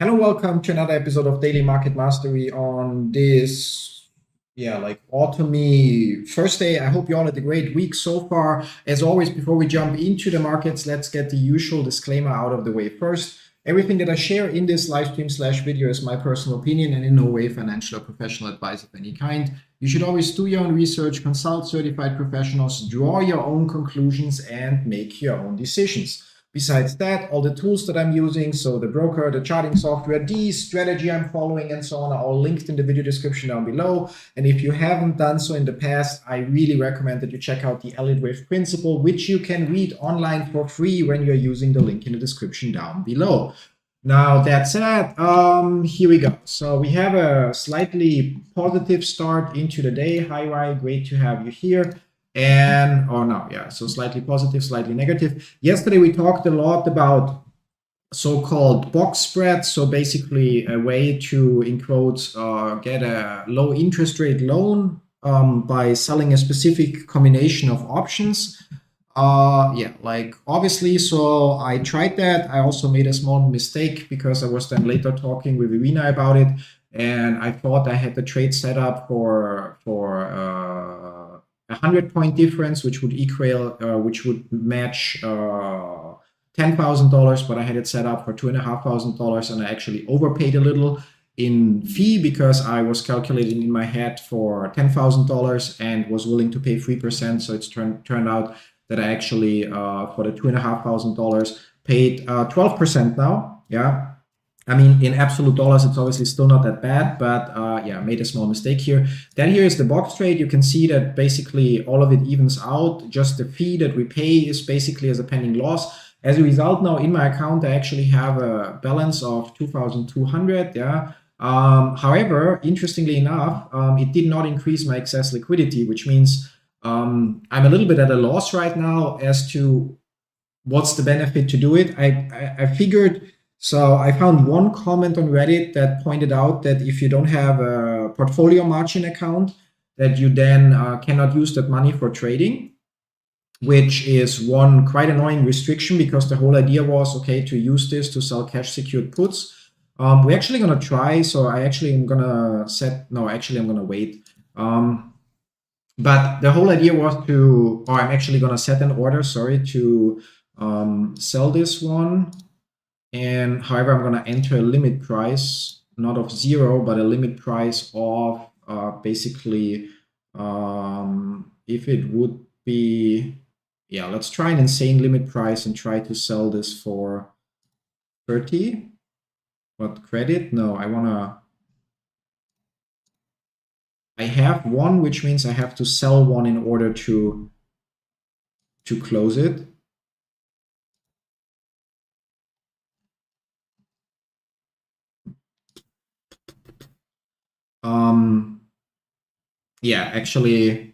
Hello, welcome to another episode of Daily Market Mastery on this, autumny first day. I hope you all had a great week so far. As always, before we jump into the markets, let's get the usual disclaimer out of the way first. Everything that I share in this live stream / video is my personal opinion and in no way financial or professional advice of any kind. You should always do your own research, consult certified professionals, draw your own conclusions, and make your own decisions. Besides that, all the tools that I'm using, so the broker, the charting software, the strategy I'm following, and so on, are all linked in the video description down below. And if you haven't done so in the past, I really recommend that you check out the Elliott Wave Principle, which you can read online for free when you're using the link in the description down below. Now, that said, here we go. So we have a slightly positive start into the day. Hi, Rai, great to have you here. And so slightly positive, slightly negative. Yesterday we talked a lot about so-called box spreads, so basically a way to, in quotes, get a low interest rate loan by selling a specific combination of options. Obviously, so I tried that. I also made a small mistake because I was then later talking with Irina about it, and I thought I had the trade set up for 100-point difference, which would match $10,000, but I had it set up for $2,500, and I actually overpaid a little in fee because I was calculating in my head for $10,000 and was willing to pay 3%. So it's turned out that I actually for the $2,500 paid 12% now. Yeah. I mean, in absolute dollars, it's obviously still not that bad, but made a small mistake here. Then here is the box trade. You can see that basically all of it evens out. Just the fee that we pay is basically as a pending loss. As a result, now in my account, I actually have a balance of 2,200. Yeah. However, interestingly enough, it did not increase my excess liquidity, which means I'm a little bit at a loss right now as to what's the benefit to do it. I figured. So I found one comment on Reddit that pointed out that if you don't have a portfolio margin account, that you then cannot use that money for trading, which is one quite annoying restriction because the whole idea was, okay, to use this to sell cash secured puts. We're actually going to try. So I actually am going to I'm going to wait. But the whole idea was I'm actually going to set an order, to sell this one. And however, I'm going to enter a limit price, not of 0, but a limit price of basically, if it would be, let's try an insane limit price and try to sell this for 30. What credit? No, I have one, which means I have to sell one in order to close it. Actually,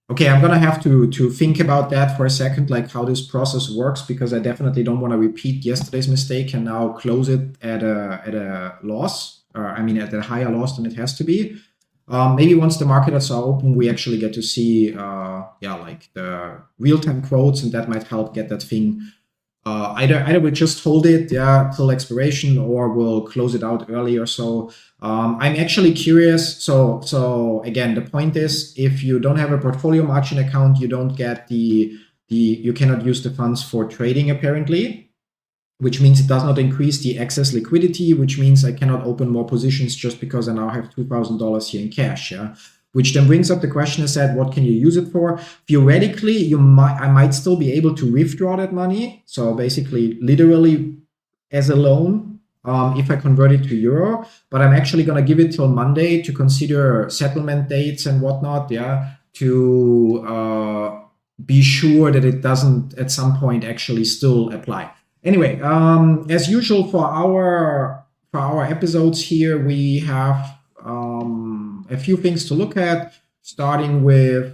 okay, I'm gonna have to think about that for a second, like how this process works, because I definitely don't want to repeat yesterday's mistake and now close it at a loss, at a higher loss than it has to be. Maybe once the markets are open, we actually get to see the real-time quotes, and that might help get that thing. Either we'll just hold it till expiration, or we'll close it out early or so. I'm actually curious. So again, the point is, if you don't have a portfolio margin account, you don't get you cannot use the funds for trading apparently, which means it does not increase the excess liquidity, which means I cannot open more positions just because I now have $2,000 here in cash. Yeah. Which then brings up the question, what can you use it for? Theoretically, I might still be able to withdraw that money. So basically, literally as a loan, if I convert it to euro. But I'm actually going to give it till Monday to consider settlement dates and whatnot, to be sure that it doesn't at some point actually still apply. Anyway, as usual for our episodes here, we have a few things to look at, starting with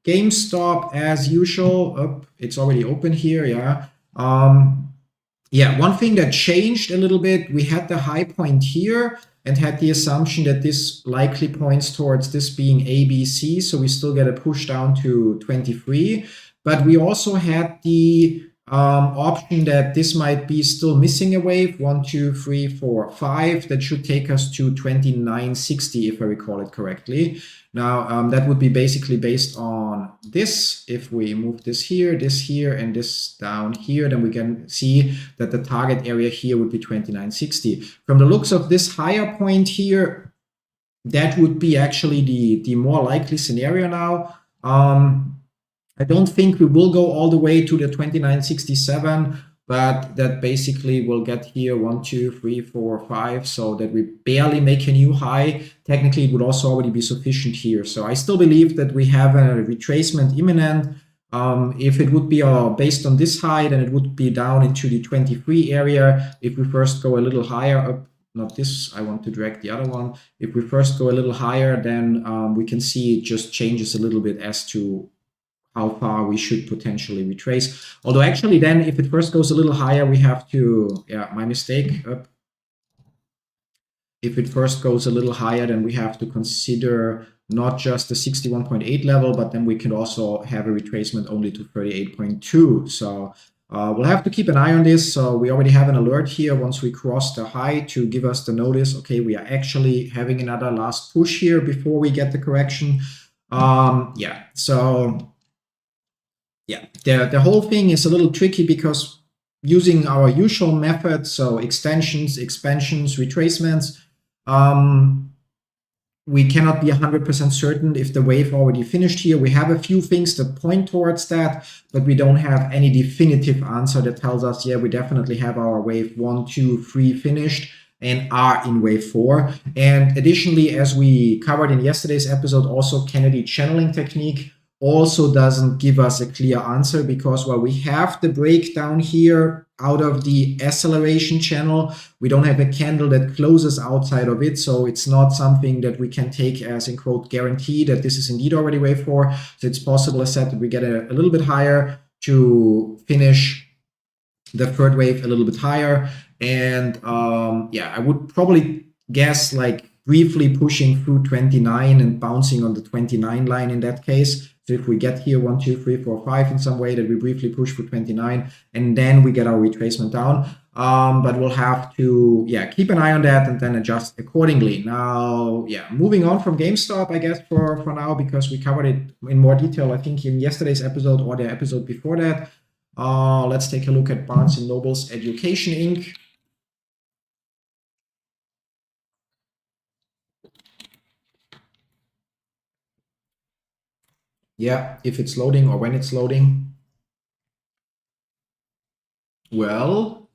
GameStop as usual. It's already open here. One thing that changed a little bit, we had the high point here and had the assumption that this likely points towards this being ABC, so we still get a push down to 23. But we also had the option that this might be still missing a wave, 1, 2, 3, 4, 5. That should take us to 2960 if I recall it correctly. Now that would be basically based on this. If we move this here, and this down here, then we can see that the target area here would be 2960. From the looks of this higher point here, that would be actually the more likely scenario now. I don't think we will go all the way to the 2967, but that basically will get here 1, 2, 3, 4, 5, so that we barely make a new high. Technically, it would also already be sufficient here. So I still believe that we have a retracement imminent. If it would be based on this high, then it would be down into the 23 area. If we first go a little higher up, not this, I want to drag the other one. If we first go a little higher, then we can see it just changes a little bit as to how far we should potentially retrace. Although actually then if it first goes a little higher, we have to, yeah, my mistake. If it first goes a little higher, then we have to consider not just the 61.8 level, but then we can also have a retracement only to 38.2. So we'll have to keep an eye on this. So we already have an alert here once we cross the high to give us the notice, okay, we are actually having another last push here before we get the correction. Yeah, so yeah, the whole thing is a little tricky because using our usual methods, so extensions, expansions, retracements, we cannot be 100% certain if the wave already finished here. We have a few things that point towards that, but we don't have any definitive answer that tells us, yeah, we definitely have our wave 1, 2, 3 finished and are in wave 4. And additionally, as we covered in yesterday's episode, also Kennedy channeling technique also doesn't give us a clear answer, because while we have the breakdown here out of the acceleration channel, we don't have a candle that closes outside of it. So it's not something that we can take as, in quote, guarantee that this is indeed already wave 4. So it's possible, as said, that we get a little bit higher to finish the third wave a little bit higher. And yeah, I would probably guess like briefly pushing through 29 and bouncing on the 29 line in that case. So if we get here 1, 2, 3, 4, 5 in some way, that we briefly push for 29, and then we get our retracement down. But we'll have to, yeah, keep an eye on that and then adjust accordingly. Now, yeah, moving on from GameStop, I guess for now, because we covered it in more detail, I think in yesterday's episode or the episode before that. Let's take a look at Barnes & Noble's Education Inc. Yeah, if it's loading or when it's loading. Well,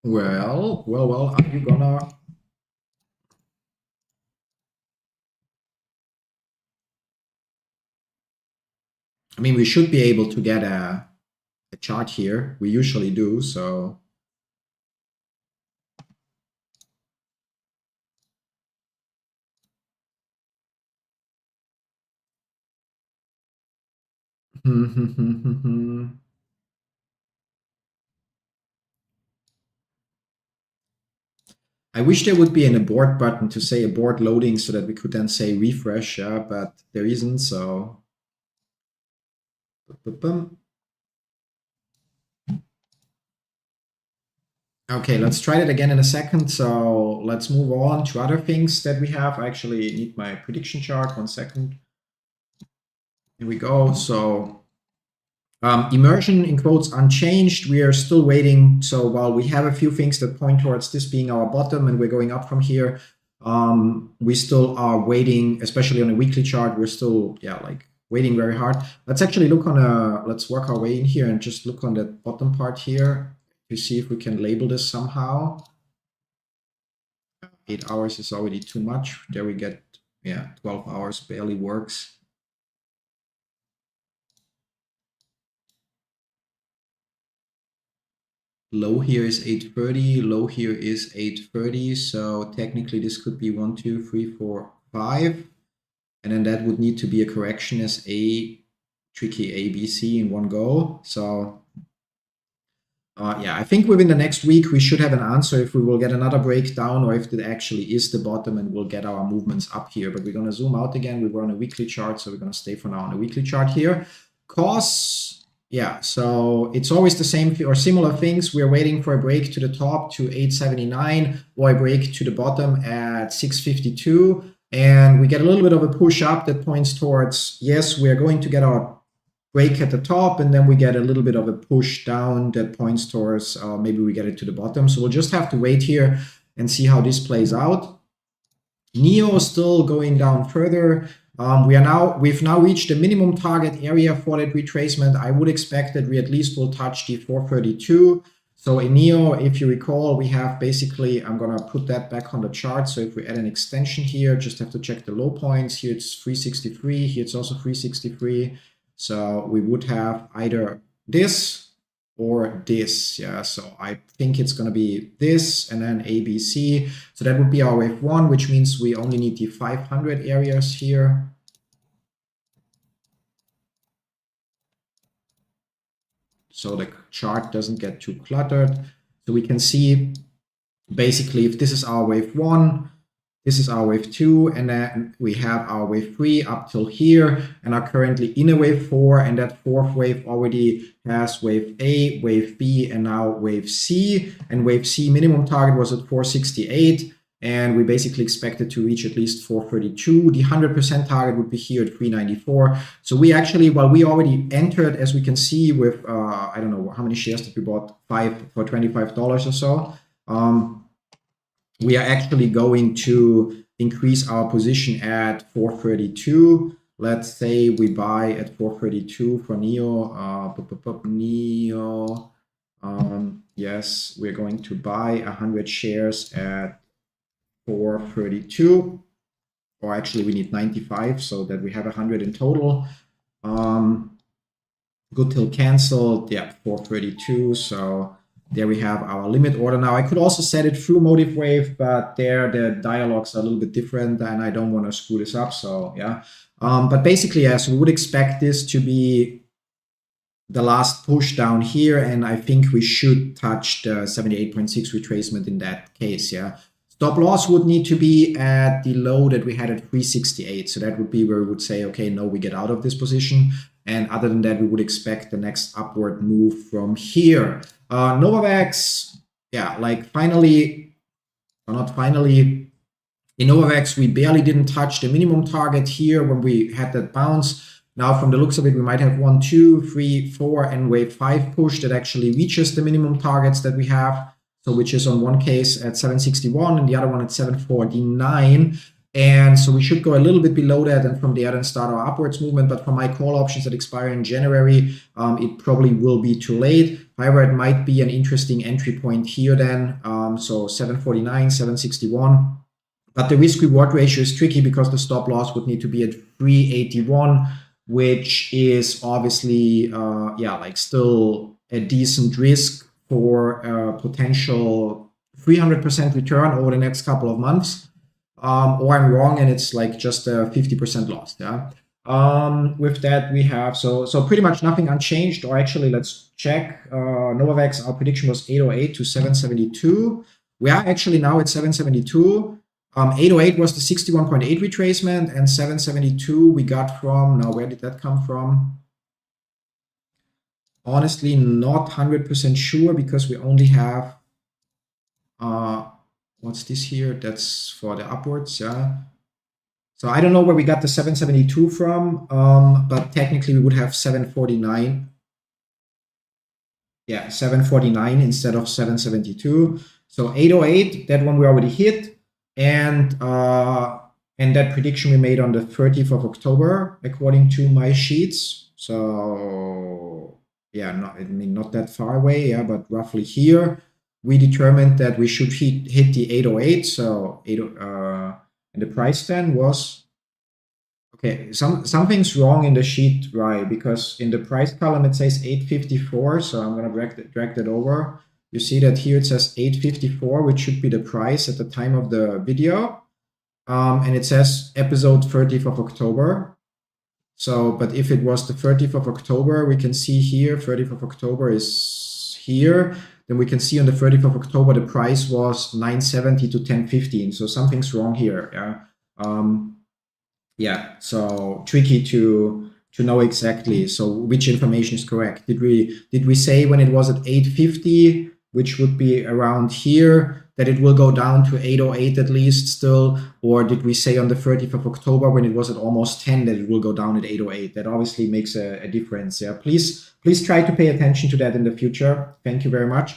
are you gonna... I mean, we should be able to get a chart here. We usually do, so... I wish there would be an abort button to say abort loading so that we could then say refresh, yeah, but there isn't, so... Okay, let's try that again in a second. So let's move on to other things that we have. I actually need my prediction chart. 1 second. Here we go. So immersion in quotes unchanged. We are still waiting. So while we have a few things that point towards this being our bottom and we're going up from here, we still are waiting, especially on a weekly chart. We're still, yeah, like waiting very hard. Let's actually look on let's work our way in here and just look on the bottom part here to see if we can label this somehow. 8 hours is already too much. There we get, yeah, 12 hours barely works. Low here is 830, low here is 830. So technically this could be 1, 2, 3, 4, 5. And then that would need to be a correction as a tricky ABC in one go. So Yeah, I think within the next week we should have an answer if we will get another breakdown or if it actually is the bottom and we'll get our movements up here. But we're going to zoom out again. We were on a weekly chart, so we're going to stay for now on a weekly chart here. Cause, yeah, so it's always the same or similar things. We're waiting for a break to the top to 879 or a break to the bottom at 652. And we get a little bit of a push up that points towards, yes, we're going to get our break at the top, and then we get a little bit of a push down that points towards maybe we get it to the bottom. So we'll just have to wait here and see how this plays out. NEO is still going down further. We've now reached the minimum target area for that retracement. I would expect that we at least will touch the 432. So in NEO, if you recall, we have basically, I'm going to put that back on the chart. So if we add an extension here, just have to check the low points. Here it's 363, here it's also 363. So we would have either this or this, yeah. So I think it's going to be this and then ABC. So that would be our wave 1, which means we only need the 500 areas here. So the chart doesn't get too cluttered. So we can see basically if this is our wave 1, this is our wave 2, and then we have our wave 3 up till here, and are currently in a wave 4, and that fourth wave already has wave A, wave B, and now wave C. And wave C minimum target was at 468, and we basically expected to reach at least 432. The 100% target would be here at 394. So we actually, well, we already entered, as we can see, with, I don't know, how many shares did we bought? 5 for $25 or so. We are actually going to increase our position at 432. Let's say we buy at 432 for NEO. NEO. Yes, we're going to buy 100 shares at 432. Or actually, we need 95 so that we have 100 in total. Good till canceled. Yeah, 432. So there we have our limit order. Now I could also set it through Motive Wave, but there the dialogues are a little bit different and I don't want to screw this up. So yeah, but basically, yes, we would expect this to be the last push down here. And I think we should touch the 78.6 retracement in that case. Yeah. Stop loss would need to be at the low that we had at 368. So that would be where we would say, okay, no, we get out of this position. And other than that, we would expect the next upward move from here. Novavax, yeah, like finally, or not finally, in Novavax, we barely didn't touch the minimum target here when we had that bounce. Now, from the looks of it, we might have 1, 2, 3, 4, and wave 5 push that actually reaches the minimum targets that we have. So which is on one case at 761 and the other one at 749. And so we should go a little bit below that and from there then start our upwards movement. But for my call options that expire in January, it probably will be too late. However, it might be an interesting entry point here then. So 749, 761. But the risk reward ratio is tricky because the stop loss would need to be at 381, which is obviously, yeah, like still a decent risk for a potential 300% return over the next couple of months. Or I'm wrong and it's like just a 50% loss. Yeah. With that we have so pretty much nothing unchanged. Or actually, let's check. Novavax, our prediction was 808 to 772. We are actually now at 772. 808 was the 61.8 retracement, and 772 we got from, now where did that come from? Honestly, not 100% sure because we only have what's this here? That's for the upwards, yeah. So I don't know where we got the 772 from, but technically we would have 749. Yeah, 749 instead of 772. So 808, that one we already hit, and that prediction we made on the 30th of October, according to my sheets. So yeah, not that far away, yeah, but roughly here. We determined that we should hit the 808. So and the price then was, okay, something's wrong in the sheet, right? Because in the price column it says 854. So I'm gonna drag that over. You see that here it says 854, which should be the price at the time of the video. And it says episode 30th of October. So, but if it was the 30th of October, we can see here, 30th of October is here. then we can see on the 30th of October, the price was 970 to 1015. So something's wrong here. Yeah. So tricky to know exactly. So which information is correct? Did we say when it was at 850, which would be around here, that it will go down to 808 at least still? Or did we say on the 30th of October when it was at almost 10 that it will go down at 808? That obviously makes a difference. Yeah, please try to pay attention to that in the future. Thank you very much.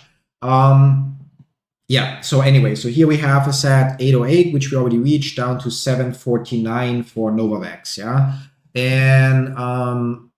Yeah, so anyway, so here we have a set 808, which we already reached, down to 749 for Novavax. Yeah, and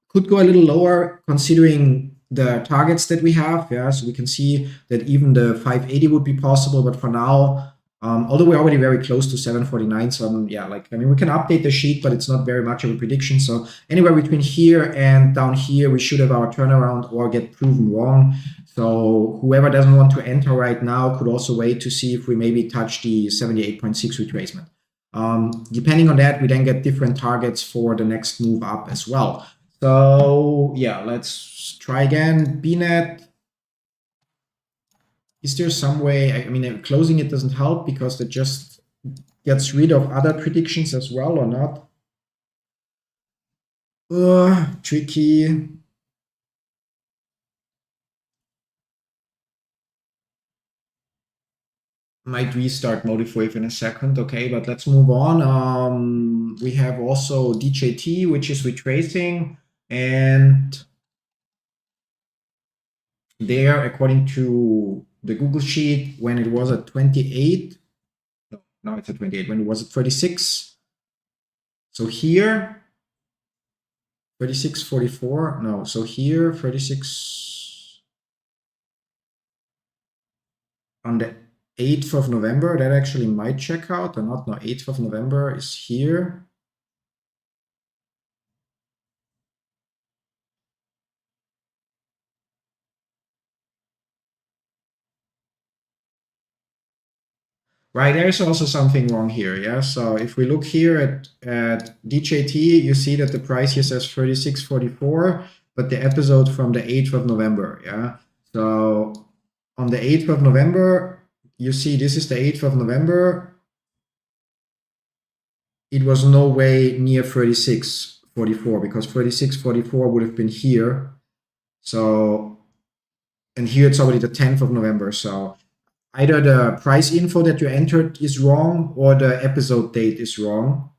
could go a little lower considering the targets that we have. Yeah, so we can see that even the 580 would be possible, but for now, although we're already very close to 749, so yeah, like, I mean, we can update the sheet, but it's not very much of a prediction. So anywhere between here and down here, we should have our turnaround or get proven wrong. So whoever doesn't want to enter right now could also wait to see if we maybe touch the 78.6 retracement. Depending on that, we then get different targets for the next move up as well. So yeah, let's try again. BNet. Is there some way, I mean, closing it doesn't help because it just gets rid of other predictions as well, or not? Tricky. Might restart Motive Wave in a second, okay, but let's move on. We have also DJT, which is retracing, and there, according to the Google sheet, when it was at 28, no, now it's at 28, when it was at 36, so here, 36.44, no, so here, 36, on the 8th of November, that actually might check out or not. No, 8th of November is here. Right, there's also something wrong here, yeah? So if we look here at DJT, you see that the price here says 36.44, but the episode from the 8th of November, yeah? So on the 8th of November, you see this is the 8th of November. It was no way near 36.44 because 36.44 would have been here. So, and here it's already the 10th of November. So either the price info that you entered is wrong or the episode date is wrong.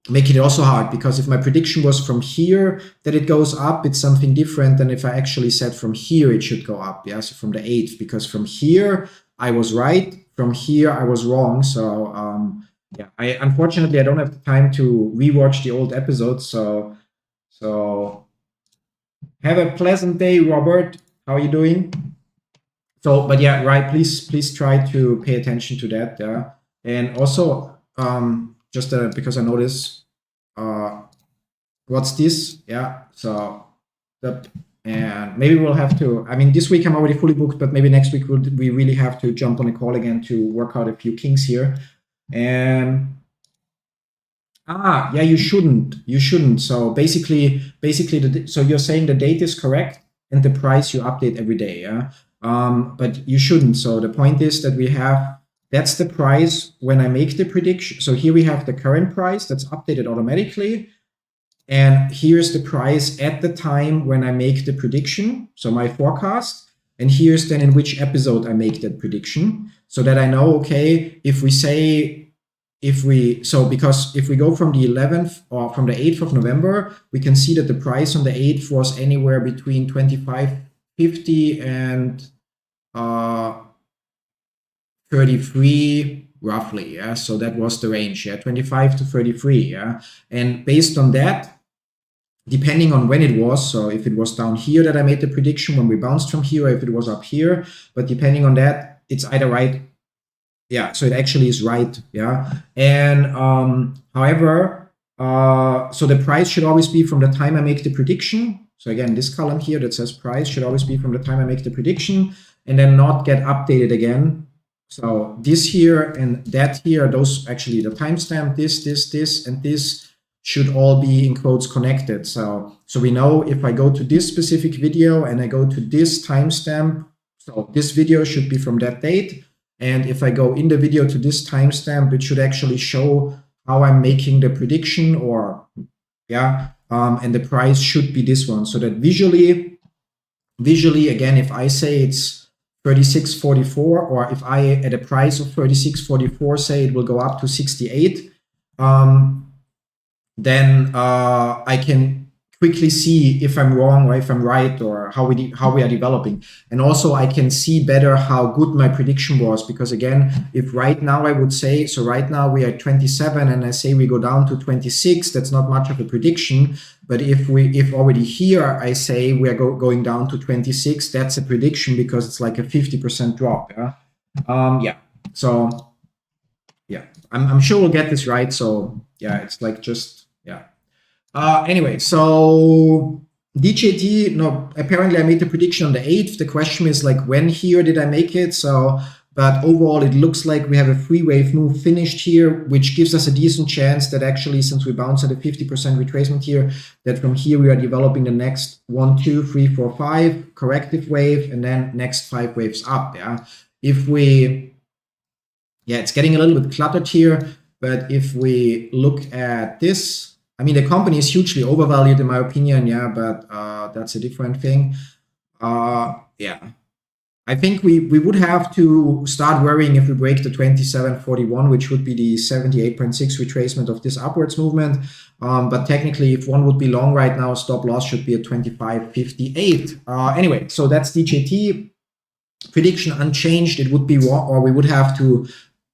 Make it also hard because if my prediction was from here that it goes up, it's something different than if I actually said from here it should go up. Yeah, so from the 8th, because from here I was right, from here I was wrong. So yeah, unfortunately I don't have the time to rewatch the old episodes. So have a pleasant day, Robert. How are you doing? So, but yeah, right. Please try to pay attention to that. Yeah, and also just because I notice what's this? Yeah, so and maybe we'll have to. I mean, this week I'm already fully booked, but maybe next week we really have to jump on a call again to work out a few kinks here. And yeah, you shouldn't. So basically, so you're saying the date is correct and the price you update every day. Yeah, but you shouldn't. So the point is that we have. That's the price when I make the prediction. So here we have the current price that's updated automatically. And here's the price at the time when I make the prediction, so my forecast. And here's then in which episode I make that prediction, so that I know, okay, because if we go from the 11th or from the 8th of November, we can see that the price on the 8th was anywhere between 25.50 and 33 roughly, yeah. So that was the range, yeah, 25 to 33, yeah. And based on that, depending on when it was, so if it was down here that I made the prediction when we bounced from here, or if it was up here, but depending on that, it's either right, yeah, so it actually is right, yeah. And however, so the price should always be from the time I make the prediction. So again, this column here that says price should always be from the time I make the prediction, and then not get updated again. So this here and that here, those actually the timestamp, this, and this should all be in quotes connected. So we know if I go to this specific video and I go to this timestamp, so this video should be from that date. And if I go in the video to this timestamp, it should actually show how I'm making the prediction, or and the price should be this one. So that visually again, if I say it's 36.44, or if I at a price of 36.44 say it will go up to 68, then I can quickly see if I'm wrong or if I'm right, or how we are developing. And also I can see better how good my prediction was, because again, if right now I would say, so right now we are at 27 and I say we go down to 26, that's not much of a prediction. But if already here I say we are going down to 26, that's a prediction, because it's like a 50% drop. So I'm sure we'll get this right. So it's like just anyway, so DJT, no, apparently I made the prediction on the 8th. The question is like, when here did I make it? So, but overall it looks like we have a free wave move finished here, which gives us a decent chance that actually, since we bounce at a 50% retracement here, that from here we are developing the next 1, 2, 3, 4, 5 corrective wave, and then next 5 waves up. If we, it's getting a little bit cluttered here, but if we look at this, I mean, the company is hugely overvalued in my opinion, but that's a different thing. I think we would have to start worrying if we break the 27.41, which would be the 78.6 retracement of this upwards movement. But technically, if one would be long right now, stop loss should be at 25.58. Anyway, so that's DJT. Prediction unchanged. It would be wrong, or we would have to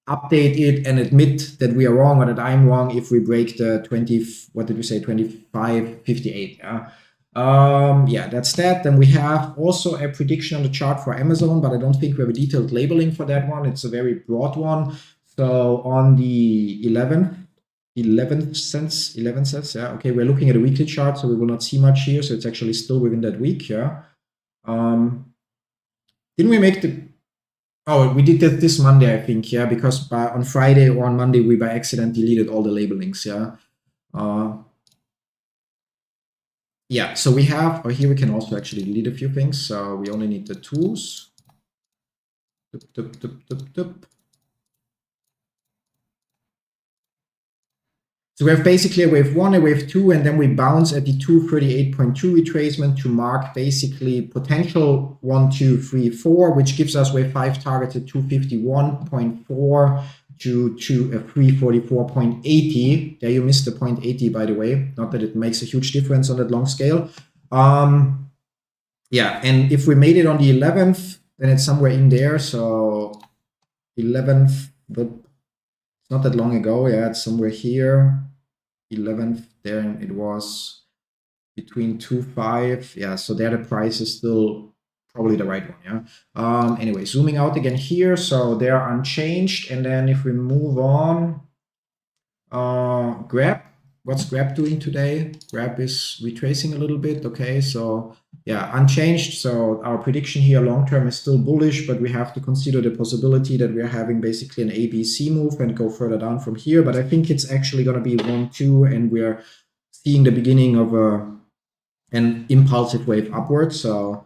update it and admit that we are wrong, or that I'm wrong, if we break the 25.58. That's that. Then we have also a prediction on the chart for Amazon, but I don't think we have a detailed labeling for that one. It's a very broad one. So on the 11 cents, okay, we're looking at a weekly chart, so we will not see much here. So it's actually still within that week. Didn't we make the... Oh, we did that this Monday, I think, because on Friday or on Monday, we by accident deleted all the labelings, so we have, here we can also actually delete a few things, so we only need the tools. So we have basically a wave 1, a wave 2, and then we bounce at the 238.2 retracement to mark basically potential 1, 2, 3, 4, which gives us wave 5 targeted 251.4 to 344.80. There you missed the 0.80, by the way. Not that it makes a huge difference on that long scale. And if we made it on the 11th, then it's somewhere in there. So 11th, but it's not that long ago. It's somewhere here. 11th, then it was between 2.5. So there the price is still probably the right one. Anyway, zooming out again here, so they're unchanged. And then if we move on, Grab, what's Grab doing today? Grab is retracing a little bit. Okay, so unchanged. So our prediction here long term is still bullish, but we have to consider the possibility that we are having basically an ABC move and go further down from here. But I think it's actually going to be 1, 2, and we are seeing the beginning of an impulsive wave upwards. So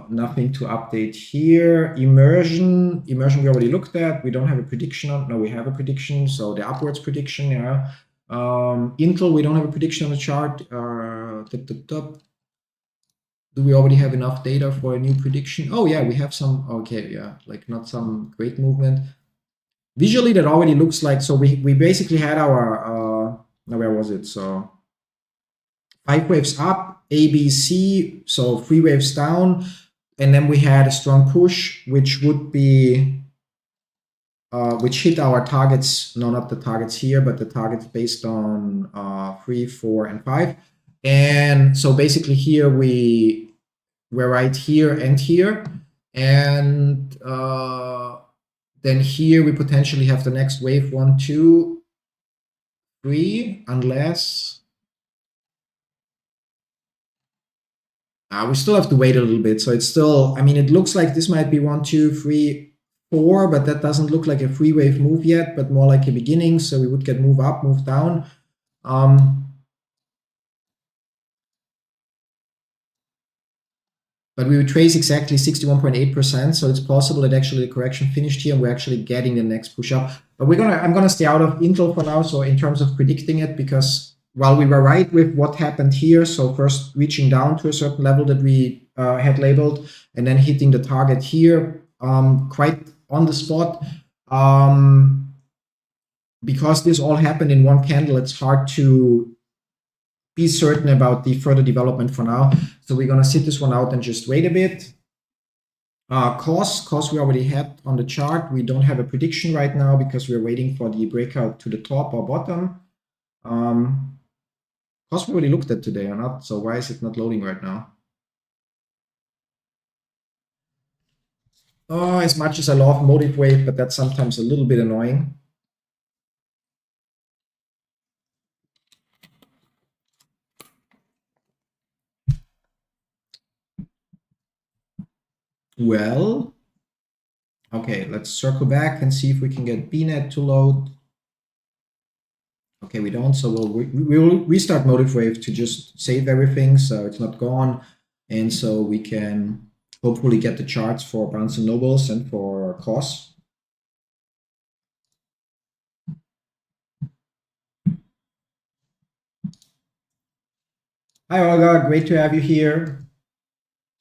nothing to update here. Immersion we already looked at. We don't have a prediction on. No, we have a prediction. So the upwards prediction. Intel, we don't have a prediction on the chart. Do we already have enough data for a new prediction? Oh yeah, we have some. Okay, like not some great movement. Visually, that already looks like. So we basically had our. Now where was it? So 5 waves up, ABC, so 3 waves down, and then we had a strong push, which would be, which hit our targets, no, not the targets here, but the targets based on 3, 4, and 5. And so basically here we're right here and here, and then here we potentially have the next wave 1, 2, 3, unless. We still have to wait a little bit. So it's still, I mean, it looks like this might be 1, 2, 3, 4, but that doesn't look like a 3 wave move yet, but more like a beginning. So we would get move up, move down. But we retrace exactly 61.8%, so it's possible that actually the correction finished here and we're actually getting the next push up. But I'm gonna stay out of Intel for now, so in terms of predicting it, because while we were right with what happened here, so first reaching down to a certain level that we had labeled, and then hitting the target here, quite on the spot. Because this all happened in one candle, it's hard to be certain about the further development for now. So we're gonna sit this one out and just wait a bit. Cost we already had on the chart. We don't have a prediction right now because we're waiting for the breakout to the top or bottom. Cost we already looked at today or not, so why is it not loading right now? Oh, as much as I love motive wave, but that's sometimes a little bit annoying. Well, okay, let's circle back and see if we can get BNet to load. Okay, we don't, so we'll restart motive wave to just save everything so it's not gone, and so we can hopefully get the charts for Barnes & Nobles and for COS. Hi Olga, great to have you here.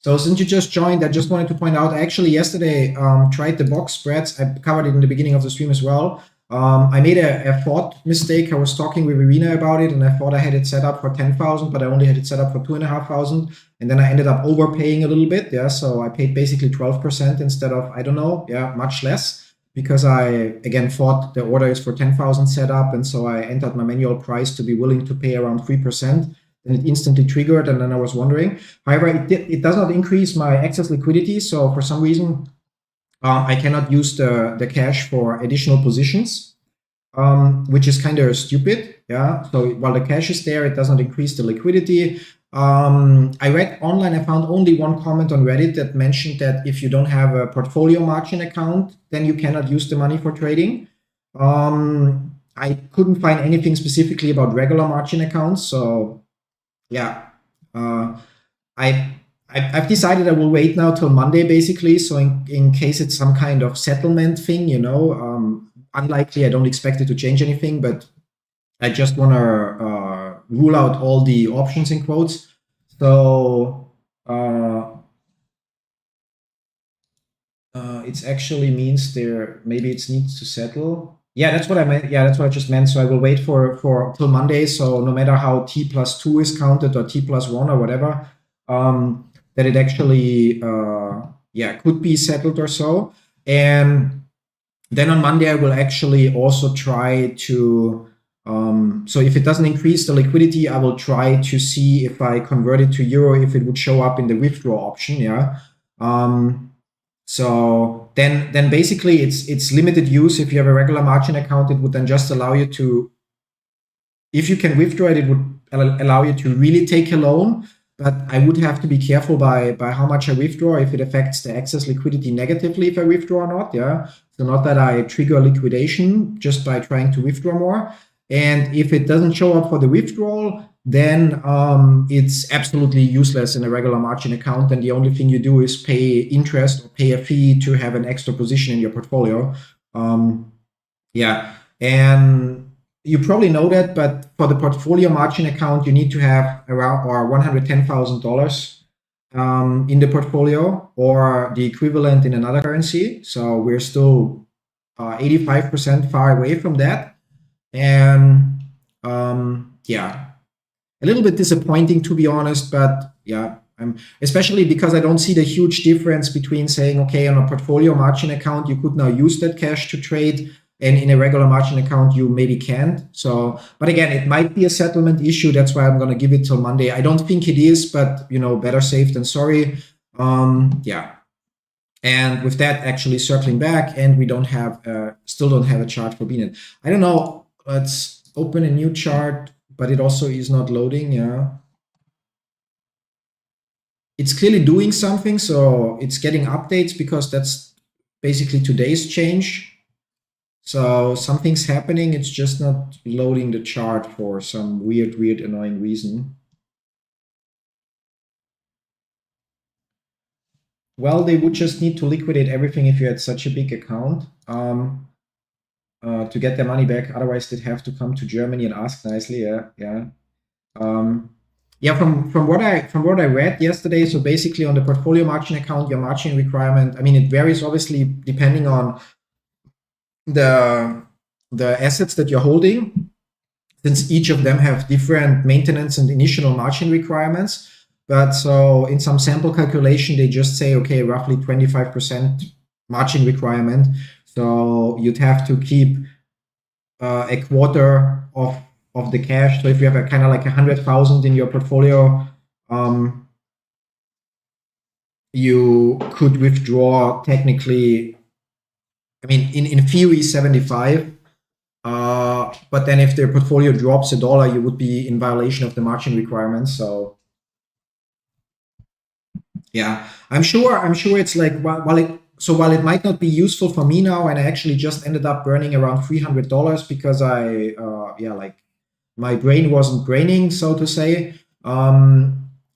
So since you just joined, I just wanted to point out, I actually yesterday tried the box spreads. I covered it in the beginning of the stream as well. I made a thought mistake. I was talking with Irina about it, and I thought I had it set up for 10,000, but I only had it set up for 2,500. And then I ended up overpaying a little bit. Yeah, so I paid basically 12% instead of, I don't know, yeah, much less, because I again thought the order is for 10,000 set up, and so I entered my manual price to be willing to pay around 3%. And it instantly triggered, and then I was wondering. However, it does not increase my excess liquidity, so for some reason I cannot use the cash for additional positions, which is kind of stupid. Yeah. So while the cash is there, it does not increase the liquidity. I read online, I found only one comment on Reddit that mentioned that if you don't have a portfolio margin account, then you cannot use the money for trading. I couldn't find anything specifically about regular margin accounts, so yeah, I've decided I will wait now till Monday, basically. So in case it's some kind of settlement thing, you know, unlikely, I don't expect it to change anything, but I just want to rule out all the options in quotes. So it actually means there, maybe it needs to settle. Yeah, that's what I meant. Yeah, that's what I just meant. So I will wait for till Monday. So no matter how T+2 is counted or T+1 or whatever, that it actually, yeah, could be settled or so. And then on Monday, I will actually also try to, so if it doesn't increase the liquidity, I will try to see if I convert it to euro, if it would show up in the withdraw option. Yeah. So then basically it's limited use. If you have a regular margin account, it would then just allow you to, if you can withdraw it, it would allow you to really take a loan. But I would have to be careful by how much I withdraw, if it affects the excess liquidity negatively if I withdraw or not. Yeah. So not that I trigger liquidation just by trying to withdraw more. And if it doesn't show up for the withdrawal, then it's absolutely useless in a regular margin account. And the only thing you do is pay interest or pay a fee to have an extra position in your portfolio. Yeah. And you probably know that, but for the portfolio margin account, you need to have around or $110,000 in the portfolio or the equivalent in another currency. So we're still 85% far away from that. And yeah, a little bit disappointing, to be honest, but yeah, especially because I don't see the huge difference between saying, okay, on a portfolio margin account, you could now use that cash to trade, and in a regular margin account, you maybe can't. So, but again, it might be a settlement issue. That's why I'm going to give it till Monday. I don't think it is, but you know, better safe than sorry. Yeah. And with that, actually circling back, and we don't have, still don't have a chart for BNet. I don't know. Let's open a new chart, but it also is not loading. Yeah. It's clearly doing something, so it's getting updates because that's basically today's change. So something's happening. It's just not loading the chart for some weird, annoying reason. Well, they would just need to liquidate everything if you had such a big account to get their money back. Otherwise, they'd have to come to Germany and ask nicely. Yeah. Yeah, from what I read yesterday, so basically on the portfolio margin account, your margin requirement, I mean, it varies obviously depending on the assets that you're holding, since each of them have different maintenance and initial margin requirements. But so in some sample calculation, they just say, okay, roughly 25% margin requirement. So you'd have to keep a quarter of the cash. So if you have a kind of like 100,000 in your portfolio, you could withdraw technically, I mean, in theory, 75. But then if the portfolio drops $1, you would be in violation of the margin requirements. So yeah, I'm sure it's like, while it might not be useful for me now, and I actually just ended up burning around $300 because like my brain wasn't braining, so to say.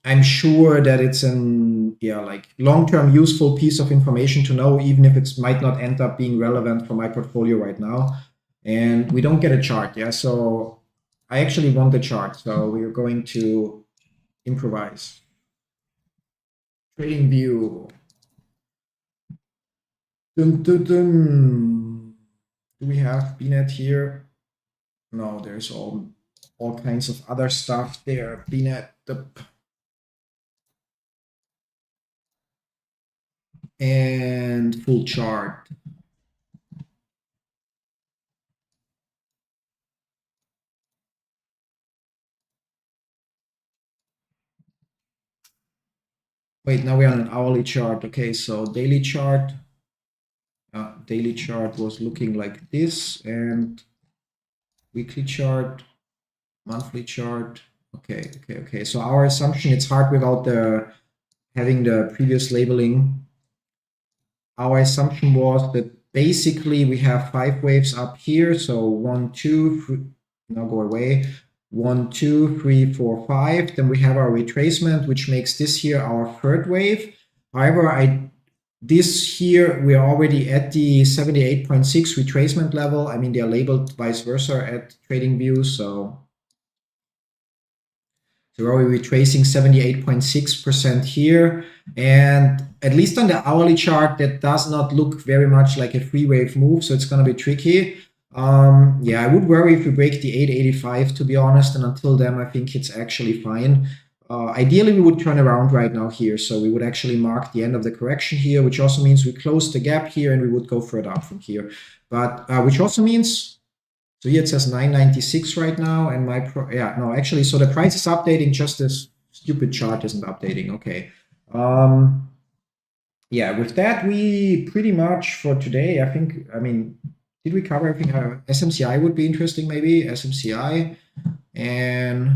I'm sure that it's an like long-term useful piece of information to know, even if it might not end up being relevant for my portfolio right now. And we don't get a chart, so I actually want the chart, so we're going to improvise. Trading view. Do we have BNet here? No, there's all kinds of other stuff there. BNet, and full chart. Wait, now we're on an hourly chart. Okay, so daily chart. Daily chart was looking like this, and weekly chart, monthly chart. Okay. So our assumption, it's hard without having the previous labeling. Our assumption was that basically we have 5 waves up here. So 1, 2, 3, now go away. 1, 2, 3, 4, 5. Then we have our retracement, which makes this here our 3rd wave. However, this here, we are already at the 78.6 retracement level. I mean, they are labeled vice versa at TradingView. So we're already retracing 78.6% here. And at least on the hourly chart, that does not look very much like a 3-wave move. So it's going to be tricky. I would worry if we break the 885, to be honest. And until then, I think it's actually fine. Ideally, we would turn around right now here. So we would actually mark the end of the correction here, which also means we close the gap here and we would go further up from here. But which also means, so here it says 996 right now. And actually, so the price is updating, just this stupid chart isn't updating. Okay. With that, we pretty much for today, I mean, did we cover everything? SMCI would be interesting, maybe, SMCI. And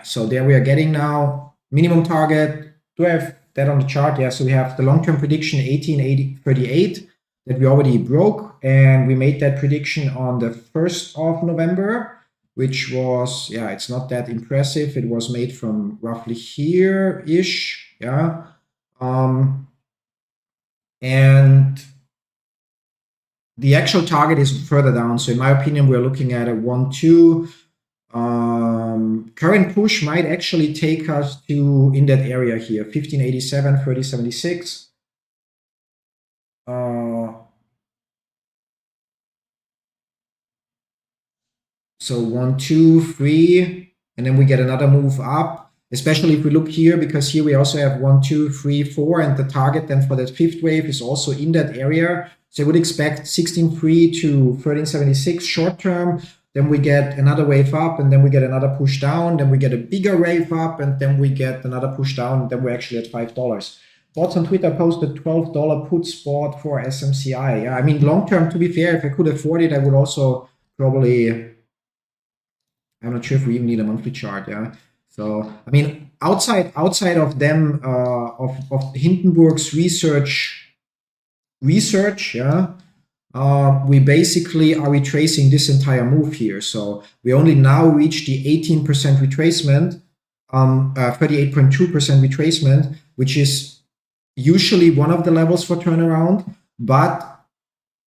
so there we are getting now minimum target. Do I have that on the chart? Yeah, so we have the long-term prediction 1838 that we already broke, and we made that prediction on the 1st of November, which was, it's not that impressive. It was made from roughly here-ish, and the actual target is further down. So in my opinion, we're looking at a 1-2. Current push might actually take us to in that area here, 1587, 3076. So 1, 2, 3, and then we get another move up, especially if we look here, because here we also have 1, 2, 3, 4, and the target then for that 5th wave is also in that area. So I would expect 16.3 to 1376 short term. Then we get another wave up, and then we get another push down. Then we get a bigger wave up, and then we get another push down. And then we're actually at $5. Bots on Twitter posted $12 put spot for SMCI. Yeah, I mean, long term, to be fair, if I could afford it, I would also probably, I'm not sure if we even need a monthly chart. Yeah. So, I mean, outside of them, of Hindenburg's research, we basically are retracing this entire move here. So we only now reach the 18% retracement, 38.2% retracement, which is usually one of the levels for turnaround, but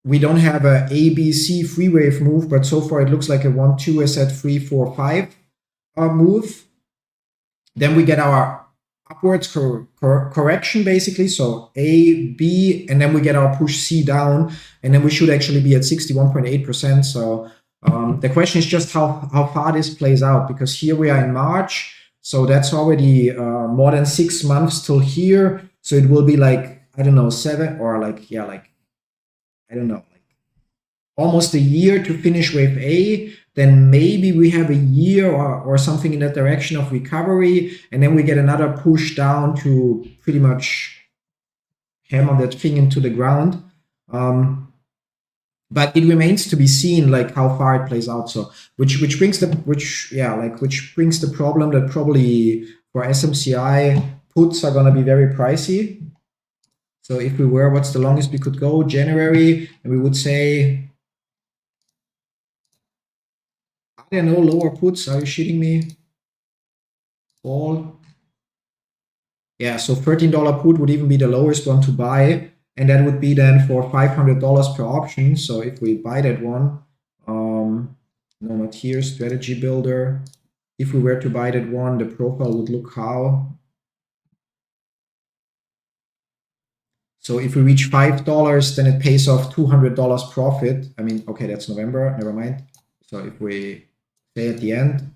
we don't have a ABC free wave move, but so far it looks like a 1, 2, as at 3, 4, 5 move. Then we get our upwards correction basically, so A, B, and then we get our push C down, and then we should actually be at 61.8%. So the question is just how far this plays out, because here we are in March, so that's already more than 6 months till here. So it will be like, I don't know, 7 or like, yeah, like, I don't know, like almost a year to finish wave A. Then maybe we have a year or something in that direction of recovery, and then we get another push down to pretty much hammer that thing into the ground. But it remains to be seen, like how far it plays out. So which brings the problem that probably for SMCI puts are gonna be very pricey. So if we were, what's the longest we could go? January, and we would say, I don't know, lower puts. Are you shitting me? All. Yeah, so $13 put would even be the lowest one to buy, and that would be then for $500 per option. So if we buy that one, no, not here, strategy builder. If we were to buy that one, the profile would look how. So if we reach $5, then it pays off $200 profit. I mean, okay, that's November, never mind. So if we say at the end,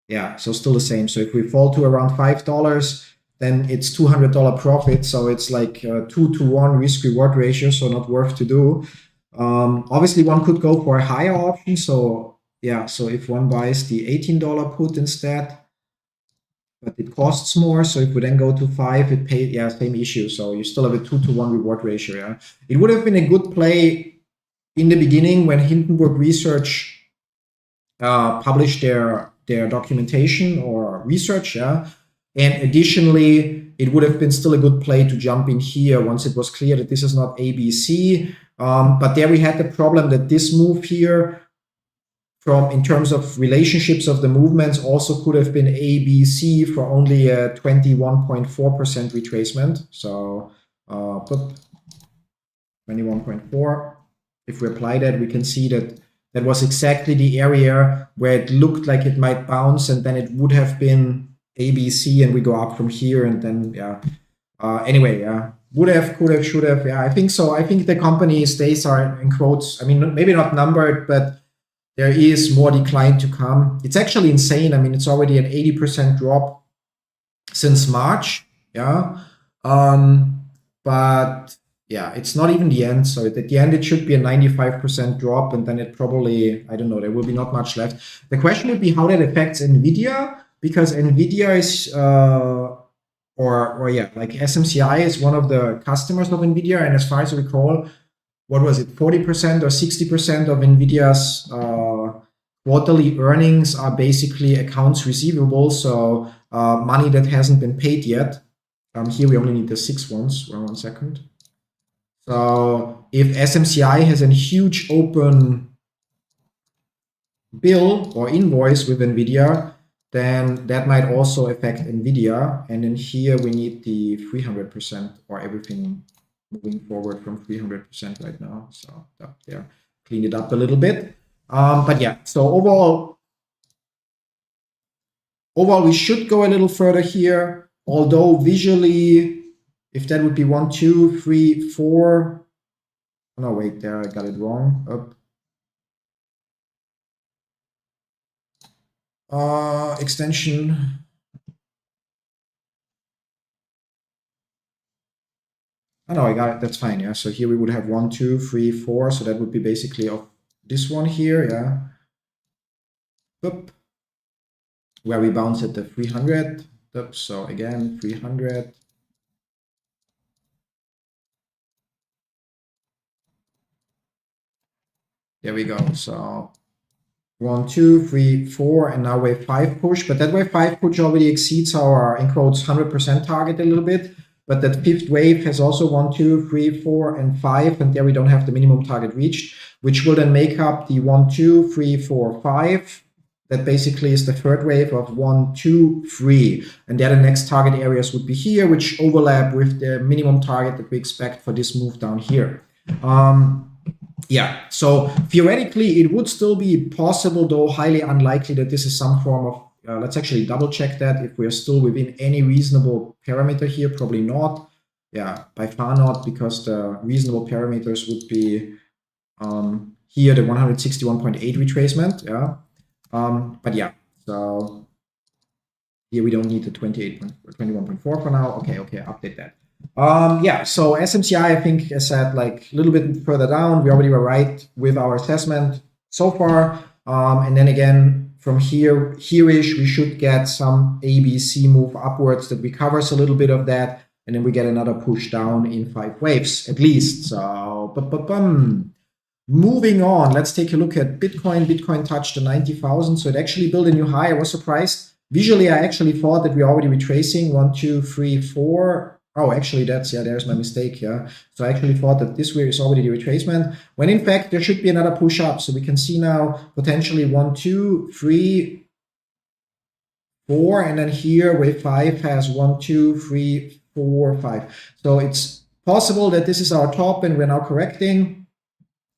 yeah, so still the same. So if we fall to around $5, then it's $200 profit. So it's like 2-to-1 risk reward ratio, so not worth to do. Obviously one could go for a higher option. So yeah, so if one buys the $18 put instead, but it costs more. So if we then go to 5, it pays, yeah, same issue. So you still have a 2-to-1 reward ratio. Yeah, it would have been a good play in the beginning when Hindenburg Research published their documentation or research. Yeah, and additionally, it would have been still a good play to jump in here once it was clear that this is not ABC. But there we had the problem that this move here, in terms of relationships of the movements, also could have been ABC for only a 21.4% retracement. So put 21.4. If we apply that, we can see that that was exactly the area where it looked like it might bounce, and then it would have been ABC, and we go up from here, and then yeah. Anyway, yeah, would have, could have, should have. Yeah, I think so. I think the company's days are in quotes. I mean, maybe not numbered, but there is more decline to come. It's actually insane. I mean, it's already an 80% drop since March. Yeah. But yeah, it's not even the end. So at the end, it should be a 95% drop. And then it probably, I don't know, there will be not much left. The question would be how that affects NVIDIA, because NVIDIA is, or yeah, like SMCI is one of the customers of NVIDIA. And as far as I recall, what was it, 40% or 60% of NVIDIA's quarterly earnings are basically accounts receivable, so money that hasn't been paid yet. Here we only need the 6 ones. One second. So if SMCI has a huge open bill or invoice with NVIDIA, then that might also affect NVIDIA. And then here we need the 300% or everything moving forward from 300% right now. So up there, clean it up a little bit. But yeah, so overall, we should go a little further here. Although visually, if that would be 1, 2, 3, 4. Oh, no, wait, there I got it wrong. Up. Extension. Oh no, I got it. That's fine. Yeah. So here we would have 1, 2, 3, 4. So that would be basically of this one here. Yeah. Boop. Where we bounce at the 300. Boop. So again, 300. There we go. So 1, 2, 3, 4, and now wave 5 push. But that wave 5 push already exceeds our, in quotes, 100% target a little bit. but that fifth wave has also 1, 2, 3, 4, and 5, and there we don't have the minimum target reached, which will then make up the 1, 2, 3, 4, 5. That basically is the third wave of 1, 2, 3. And there the next target areas would be here, which overlap with the minimum target that we expect for this move down here. Yeah, so theoretically, it would still be possible, though highly unlikely, that this is some form of, let's actually double check that if we're still within any reasonable parameter here. Probably not. Yeah, by far not, because the reasonable parameters would be here, the 161.8 retracement. Yeah. But yeah, so here we don't need the 21.4 for now. Okay, update that. Yeah, so SMCI, I think, as said, like a little bit further down, we already were right with our assessment so far. And then again, from here-ish, we should get some ABC move upwards that recovers a little bit of that. And then we get another push down in 5 waves, at least. So, moving on, let's take a look at Bitcoin. Bitcoin touched the 90,000, so it actually built a new high. I was surprised. Visually, I actually thought that we're already retracing 1, 2, 3, 4. Oh, actually, there's my mistake. Yeah, so I actually thought that this way is already the retracement, when in fact there should be another push up. So we can see now potentially 1, 2, 3, 4, and then here wave 5 has 1, 2, 3, 4, 5. So it's possible that this is our top and we're now correcting.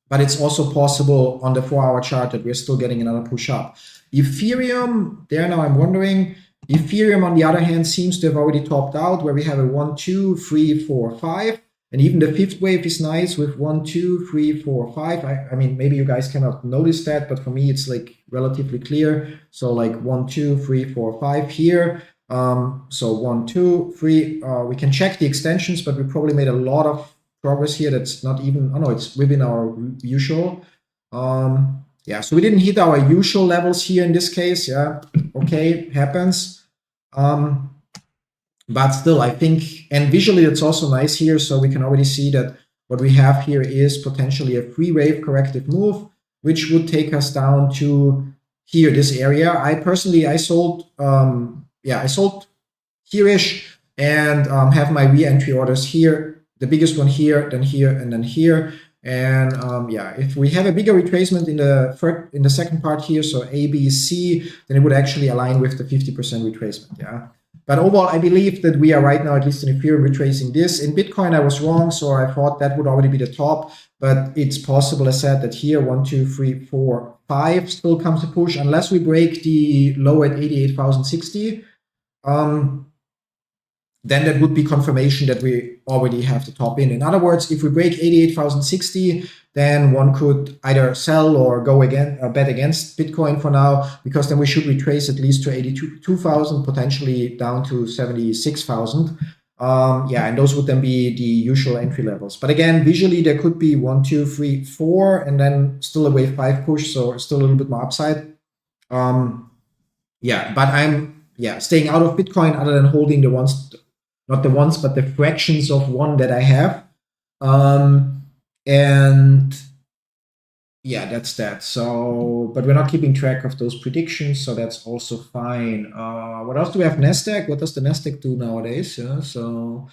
But it's also possible on the 4-hour chart that we're still getting another push up. Ethereum, there now I'm wondering, Ethereum on the other hand seems to have already topped out, where we have a 1, 2, 3, 4, 5. And even the fifth wave is nice with 1, 2, 3, 4, 5. I mean, maybe you guys cannot notice that, but for me it's like relatively clear. So like 1, 2, 3, 4, 5 here. So 1, 2, 3. We can check the extensions, but we probably made a lot of progress here. That's not even, oh no, it's within our usual. Yeah, so we didn't hit our usual levels here in this case. Yeah, okay, happens. But still, I think, and visually it's also nice here. So we can already see that what we have here is potentially a 3-wave corrective move, which would take us down to here, this area. I personally, I sold here-ish and have my re-entry orders here. The biggest one here, then here, and then here. And yeah, if we have a bigger retracement in the second part here, so A, B, C, then it would actually align with the 50% retracement. Yeah. But overall, I believe that we are right now, at least in Ethereum, retracing this. In Bitcoin, I was wrong, so I thought that would already be the top. But it's possible, as said, that here 1, 2, 3, 4, 5 still comes to push, unless we break the low at 88,060. Then that would be confirmation that we already have the top in. In other words, if we break 88,060, then one could either sell or go again, bet against Bitcoin for now, because then we should retrace at least to 82,000, potentially down to 76,000. Yeah, and those would then be the usual entry levels. But again, visually there could be 1, 2, 3, 4, and then still a wave 5 push, so still a little bit more upside. Yeah, but I'm staying out of Bitcoin other than holding the ones. Not the ones, but the fractions of one that I have. And yeah, that's that. So, but we're not keeping track of those predictions, so that's also fine. What else do we have? NASDAQ. What does the NASDAQ do nowadays? Yeah, so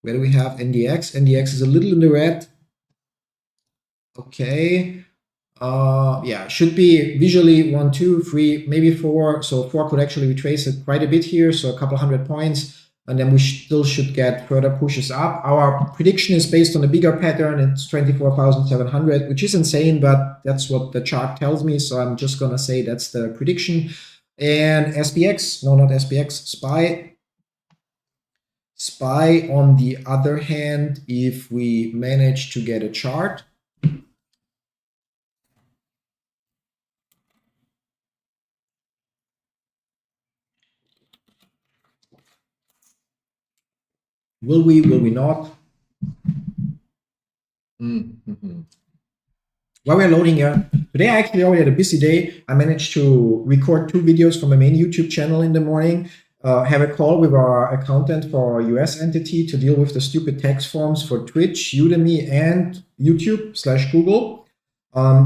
where do we have NDX? NDX is a little in the red. Okay. Yeah, should be visually 1, 2, 3, maybe 4. So 4 could actually retrace it quite a bit here, so a couple hundred points. And then we still should get further pushes up. Our prediction is based on a bigger pattern. It's 24,700, which is insane, but that's what the chart tells me. So I'm just going to say that's the prediction. And SPX, no, not SPX, SPY. SPY, on the other hand, if we manage to get a chart, will we not? While we're loading here, today I actually already had a busy day. I managed to record 2 videos from my main YouTube channel in the morning, have a call with our accountant for our US entity to deal with the stupid tax forms for Twitch, Udemy, and YouTube/Google,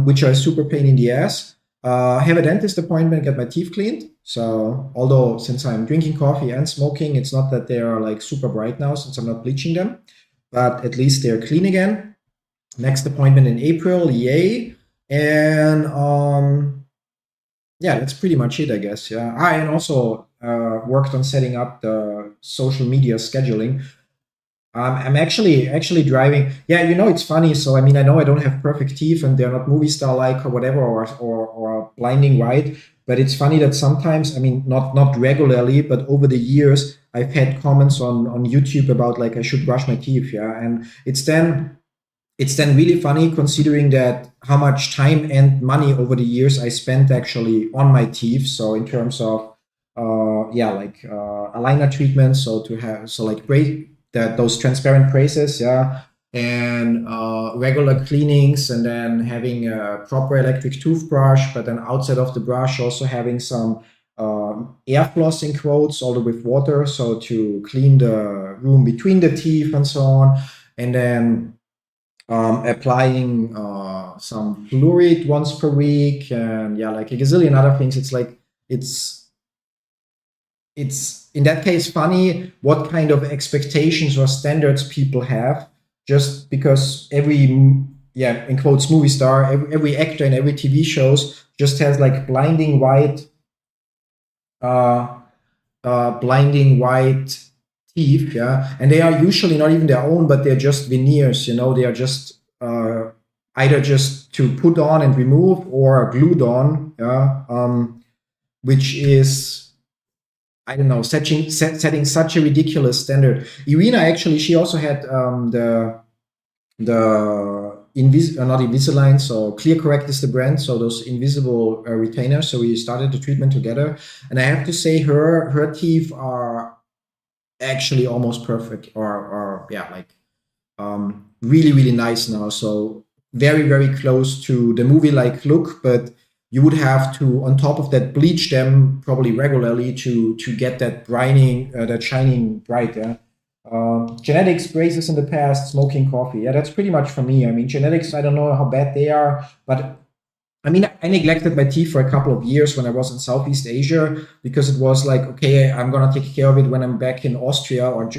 which are a super pain in the ass. have a dentist appointment, get my teeth cleaned. So although since I'm drinking coffee and smoking, it's not that they are like super bright now since I'm not bleaching them, but at least they're clean again. Next appointment in April, yay. And yeah, that's pretty much it, I guess. Yeah, and also worked on setting up the social media scheduling. I'm actually driving. Yeah, it's funny. So I mean, I know I don't have perfect teeth, and they're not movie star like or whatever, or blinding white. But it's funny that sometimes, I mean, not regularly, but over the years, I've had comments on YouTube about like I should brush my teeth. Yeah, and it's then really funny considering that how much time and money over the years I spent actually on my teeth. So in terms of aligner treatments, so to have like those transparent braces, yeah, and regular cleanings, and then having a proper electric toothbrush, but then outside of the brush also having some air flossing quotes, although with water, so to clean the room between the teeth and so on, and then applying some fluoride once per week, and yeah, like a gazillion other things. It's like it's in that case funny what kind of expectations or standards people have, just because every in quotes movie star, every actor in every TV shows just has like blinding white teeth, yeah, and they are usually not even their own, but they're just veneers, they are just either just to put on and remove or glued on, yeah, which is, I don't know, setting such a ridiculous standard. Irina, actually, she also had not Invisalign, so ClearCorrect is the brand, so those invisible retainers. So we started the treatment together, and I have to say her teeth are actually almost perfect, or really, really nice now. So very, very close to the movie-like look, but you would have to, on top of that, bleach them probably regularly to get that that shining bright. Yeah. Genetics, braces in the past, smoking coffee. Yeah, that's pretty much for me. I mean, genetics, I don't know how bad they are, but I mean, I neglected my teeth for a couple of years when I was in Southeast Asia, because it was like, okay, I'm gonna take care of it when I'm back in Austria or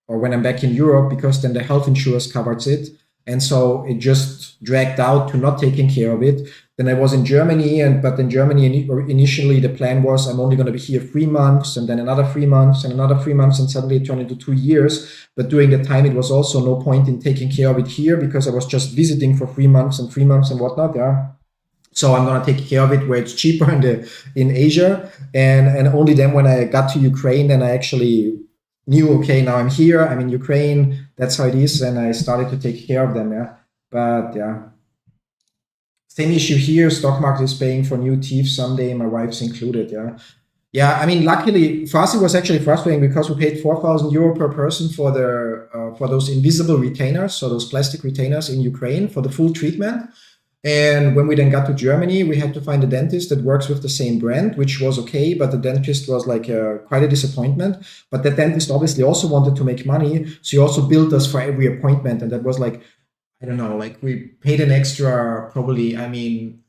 when I'm back in Europe, because then the health insurance covers it. And so it just dragged out to not taking care of it. Then I was in Germany, but in Germany initially the plan was I'm only going to be here 3 months, and then another 3 months, and another 3 months, and suddenly it turned into 2 years. But during the time, it was also no point in taking care of it here, because I was just visiting for 3 months and whatnot. Yeah. So I'm going to take care of it where it's cheaper in Asia. And only then when I got to Ukraine, then I actually knew, okay, now I'm here, I'm in Ukraine, that's how it is. And I started to take care of them. Yeah. But yeah. Same issue here. Stock market is paying for new teeth someday. My wife's included. Yeah. Yeah. I mean, luckily for us, it was actually frustrating because we paid 4,000 euro per person for those invisible retainers. So those plastic retainers in Ukraine for the full treatment. And when we then got to Germany, we had to find a dentist that works with the same brand, which was okay, but the dentist was like quite a disappointment. But the dentist obviously also wanted to make money, so he also billed us for every appointment, and that was like, I don't know, like we paid an extra, probably, I mean,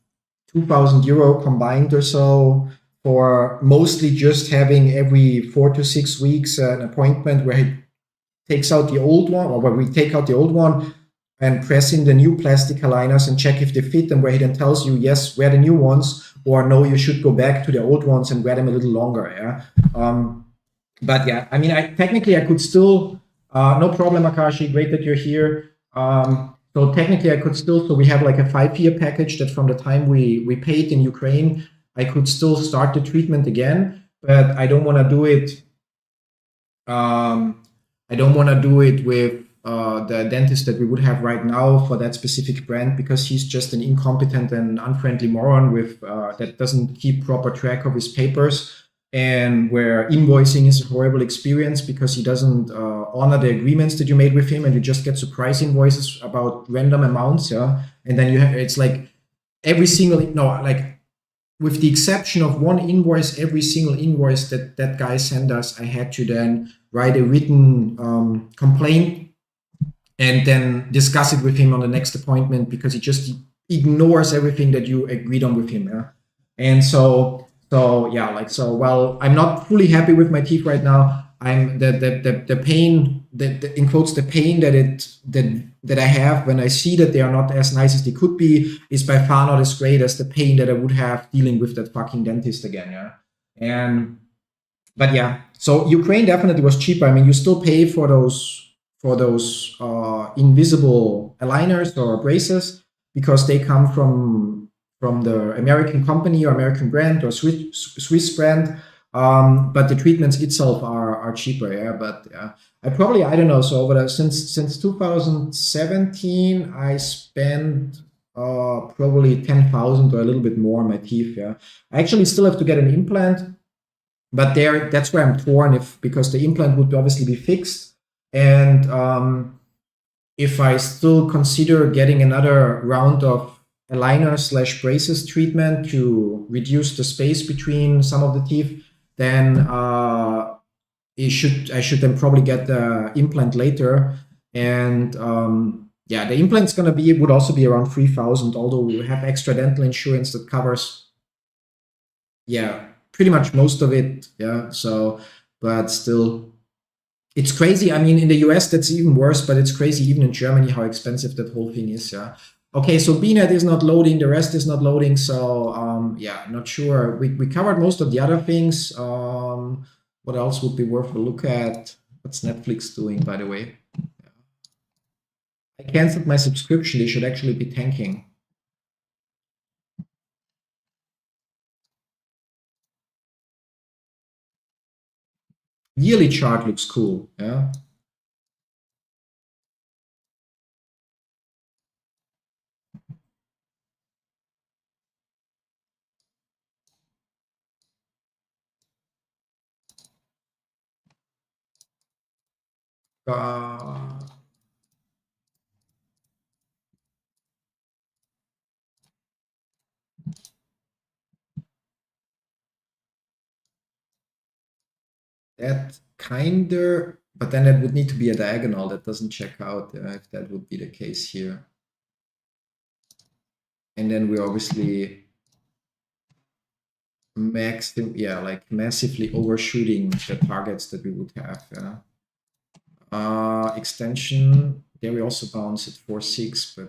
2,000 euro combined or so for mostly just having every 4 to 6 weeks an appointment where he takes out the old one, or where we take out the old one and press in the new plastic aligners and check if they fit, and where he then tells you, yes, wear the new ones, or no, you should go back to the old ones and wear them a little longer. Yeah. But yeah, I mean, technically I could still, no problem, Akashi, great that you're here. So technically I could still, so we have like a 5-year package that from the time we paid in Ukraine, I could still start the treatment again, but I don't want to do it. I don't want to do it with the dentist that we would have right now for that specific brand, because he's just an incompetent and unfriendly moron with that doesn't keep proper track of his papers, and where invoicing is a horrible experience because he doesn't honor the agreements that you made with him, and you just get surprise invoices about random amounts. Yeah, and then it's like every single, like with the exception of one invoice, every single invoice that guy sent us, I had to then write a written complaint and then discuss it with him on the next appointment, because ignores everything that you agreed on with him. Yeah? And so yeah, like, so, well, I'm not fully happy with my teeth right now. I'm the pain, the in quotes, the pain that I have when I see that they are not as nice as they could be is by far not as great as the pain that I would have dealing with that fucking dentist again. Yeah. And but yeah, so Ukraine definitely was cheaper. I mean, you still pay for those invisible aligners or braces because they come from the American company or American brand or Swiss brand. But the treatments itself are cheaper. Yeah, but I don't know. So since 2017, I spent probably 10,000 or a little bit more on my teeth. Yeah, I actually still have to get an implant, but that's where I'm torn, because the implant would obviously be fixed, and if I still consider getting another round of aligner slash braces treatment to reduce the space between some of the teeth, then I should then probably get the implant later. And yeah, the implant's would also be around 3,000, although we have extra dental insurance that covers, yeah, pretty much most of it. Yeah. So, but still, it's crazy. I mean, in the US, that's even worse, but it's crazy even in Germany how expensive that whole thing is. Yeah. Okay, so BNet is not loading, the rest is not loading. So, yeah, not sure. We covered most of the other things. What else would be worth a look at? What's Netflix doing, by the way? I canceled my subscription. They should actually be tanking. Yearly chart looks cool. Yeah. Uh, That kinder, but then that would need to be a diagonal. That doesn't check out if that would be the case here. And then we're obviously like massively overshooting the targets that we would have. Extension, there we also bounce at 4.6,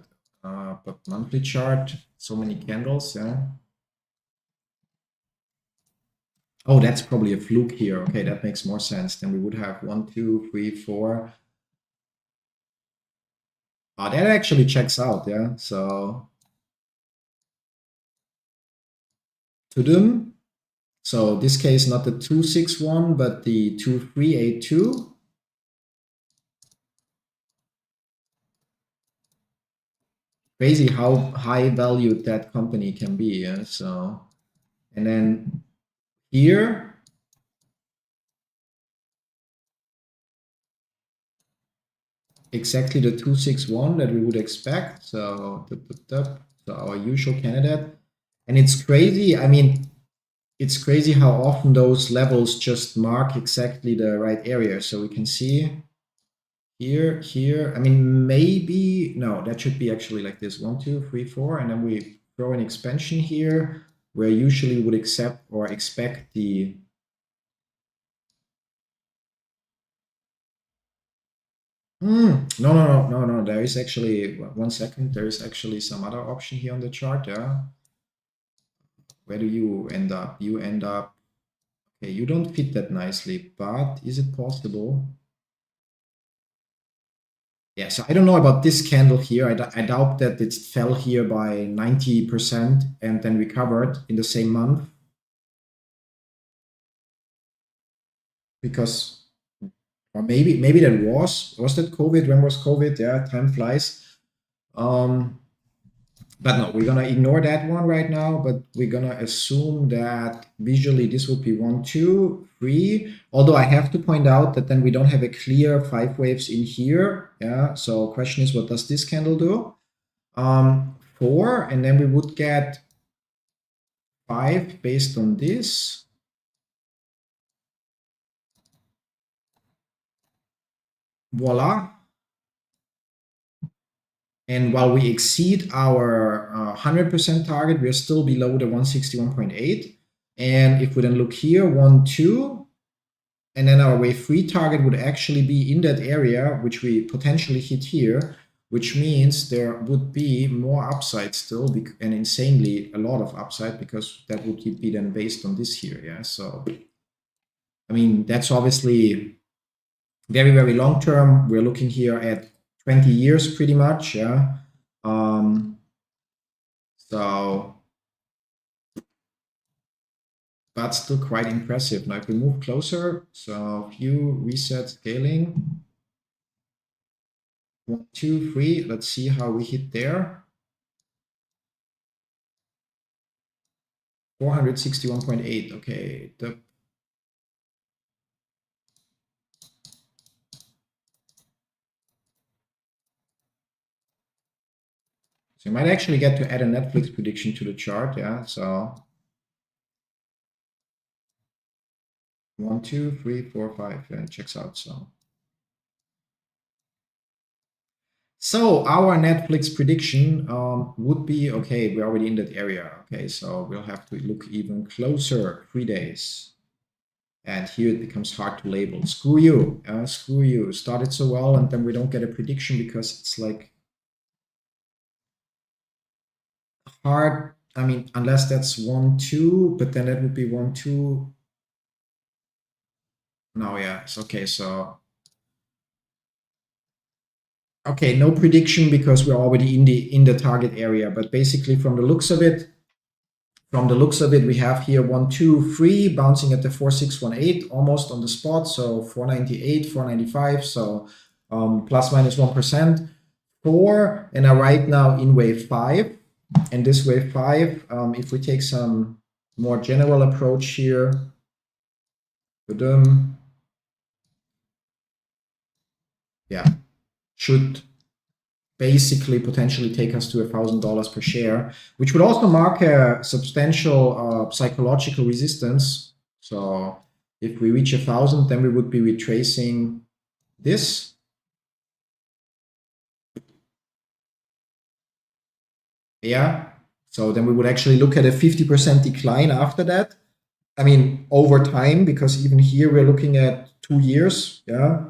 but monthly chart, so many candles. Yeah. Oh, that's probably a fluke here. Okay, that makes more sense. Then we would have 1, 2, 3, 4. Oh, that actually checks out. Yeah. So to them. So this case, not the 261, but the 2382. Crazy how high valued that company can be. Yeah? So, and then here, exactly the 261 that we would expect. So, so our usual candidate. And it's crazy. I mean, it's crazy how often those levels just mark exactly the right area. So we can see here, here. I mean, maybe, no, that should be actually like this, 1, 2, 3, 4, and then we throw an expansion here, where usually would accept or expect the no. There is actually 1 second. There is actually some other option here on the chart. Yeah. Where do you end up? You end up. Okay, you don't fit that nicely, but is it possible? Yeah, so I don't know about this candle here. I doubt that it fell here by 90% and then recovered in the same month. Because, or maybe that was that COVID? When was COVID? Yeah, time flies. But no, we're gonna ignore that one right now, but we're gonna assume that visually this would be 1, 2, 3. Although I have to point out that then we don't have a clear 5 waves in here. Yeah. So question is, what does this candle do? 4, and then we would get 5 based on this. Voila. And while we exceed our 100% target, we are still below the 161.8. And if we then look here, 1, 2, and then our wave 3 target would actually be in that area, which we potentially hit here, which means there would be more upside still, and insanely a lot of upside, because that would be then based on this here. Yeah, so I mean, that's obviously very, very long term. We're looking here at 20 years pretty much. Yeah. So, but still quite impressive. Now, if we move closer, so view, reset, scaling. 1, 2, 3. Let's see how we hit there. 461.8. Okay. So you might actually get to add a Netflix prediction to the chart. Yeah. So 1, 2, 3, 4, 5. Yeah, it checks out. So our Netflix prediction would be, okay, we're already in that area. Okay, so we'll have to look even closer, 3 days. And here it becomes hard to label. Screw you, screw you. Started so well, and then we don't get a prediction because it's like hard. I mean, unless that's 1, 2, but then that would be 1, 2. No, yeah, it's okay. So okay, no prediction because we're already in the target area. But basically, from the looks of it, we have here 1, 2, 3 bouncing at the 4618, almost on the spot. So 498, 495. So plus minus 1%. 4, and are right now in wave 5. And this wave 5, if we take some more general approach here, yeah, should basically potentially take us to $1,000 per share, which would also mark a substantial psychological resistance. So if we reach 1,000, then we would be retracing this. Yeah, so then we would actually look at a 50% decline after that. I mean, over time, because even here we're looking at 2 years, yeah,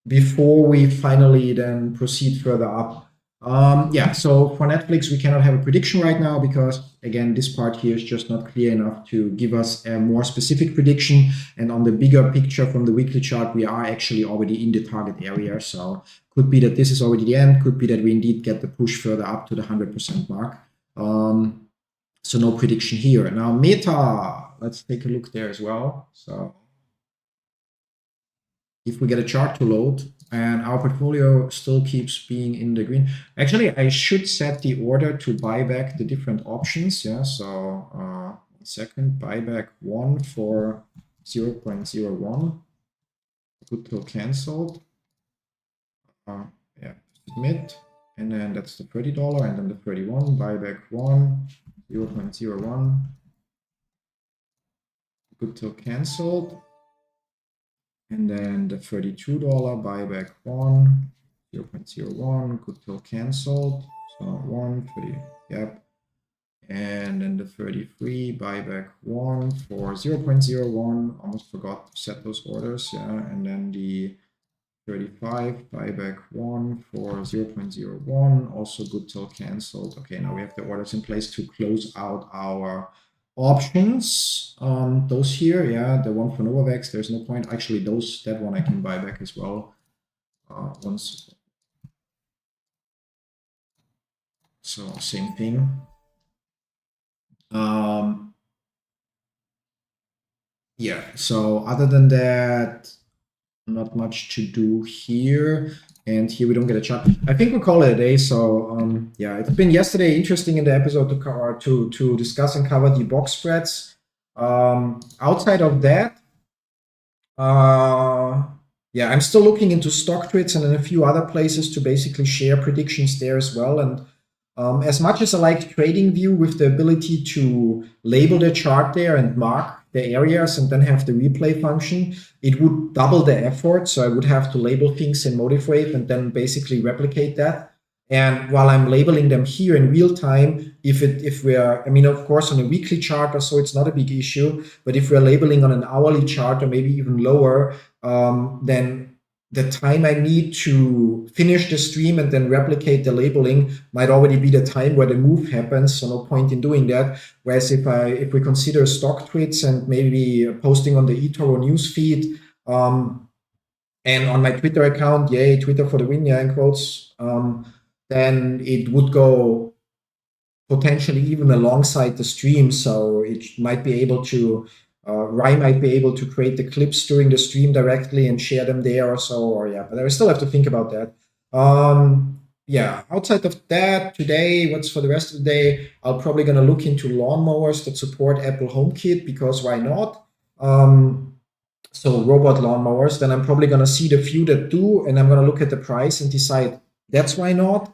before we finally then proceed further up. Yeah, so for Netflix, we cannot have a prediction right now because, again, this part here is just not clear enough to give us a more specific prediction. And on the bigger picture from the weekly chart, we are actually already in the target area. So could be that this is already the end, could be that we indeed get the push further up to the 100% mark. So no prediction here. Now Meta, let's take a look there as well. So if we get a chart to load and our portfolio still keeps being in the green. Actually, I should set the order to buy back the different options. Yeah, so 1 second, buyback 1 for 0.01. Good till canceled. Yeah, submit. And then that's the $30, and then the 31, buyback 1, 0.01. Good till canceled. And then the $32 buyback 1, 0.01, good till canceled. So 1, 30, yep. And then the 33 buyback 1 for 0.01. Almost forgot to set those orders. Yeah. And then the 35 buyback 1 for 0.01. Also good till canceled. Okay, now we have the orders in place to close out our options. Those here, yeah, the one for Novavax, there's no point. Actually, that one I can buy back as well. Once. So same thing. Yeah, so other than that, not much to do here. And here we don't get a chart. I think we'll call it a day. So yeah, it's been yesterday interesting in the episode to discuss and cover the box spreads. Outside of that, yeah, I'm still looking into StockTwits and in a few other places to basically share predictions there as well. And as much as I like TradingView with the ability to label the chart there and mark the areas and then have the replay function, it would double the effort. So I would have to label things in Motive Wave and then basically replicate that. And while I'm labeling them here in real time, if we're, I mean, of course, on a weekly chart or so, it's not a big issue. But if we're labeling on an hourly chart or maybe even lower, then the time I need to finish the stream and then replicate the labeling might already be the time where the move happens. So no point in doing that. Whereas if we consider stock tweets and maybe posting on the eToro newsfeed, and on my Twitter account, yay, Twitter for the win, yeah, in quotes, then it would go potentially even alongside the stream. So it might be able to, Rai might be able to create the clips during the stream directly and share them there or so, or yeah, but I still have to think about that. Yeah, outside of that, today, what's for the rest of the day, I'm probably gonna look into lawnmowers that support Apple HomeKit, because why not? So robot lawnmowers, then I'm probably gonna see the few that do, and I'm gonna look at the price and decide that's why not.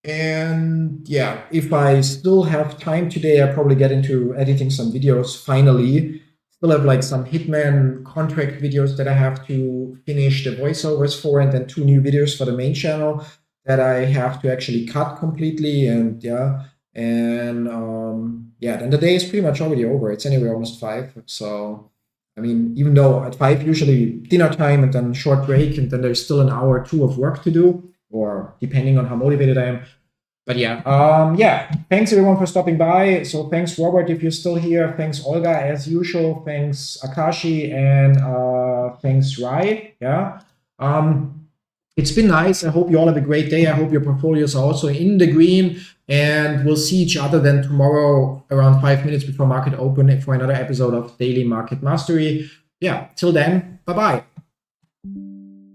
And yeah, if I still have time today, I'll probably get into editing some videos finally. Still have like some Hitman contract videos that I have to finish the voiceovers for, and then 2 new videos for the main channel that I have to actually cut completely. And yeah, and yeah, then the day is pretty much already over. It's anyway almost 5. So I mean, even though at 5 usually dinner time and then short break, and then there's still an hour or 2 of work to do, or depending on how motivated I am. But yeah, yeah, thanks everyone for stopping by. So thanks Robert if you're still here. Thanks Olga as usual. Thanks Akashi, and thanks Rai. Yeah. It's been nice. I hope you all have a great day. I hope your portfolios are also in the green, and we'll see each other then tomorrow around 5 minutes before market open for another episode of Daily Market Mastery. Yeah, till then, bye-bye.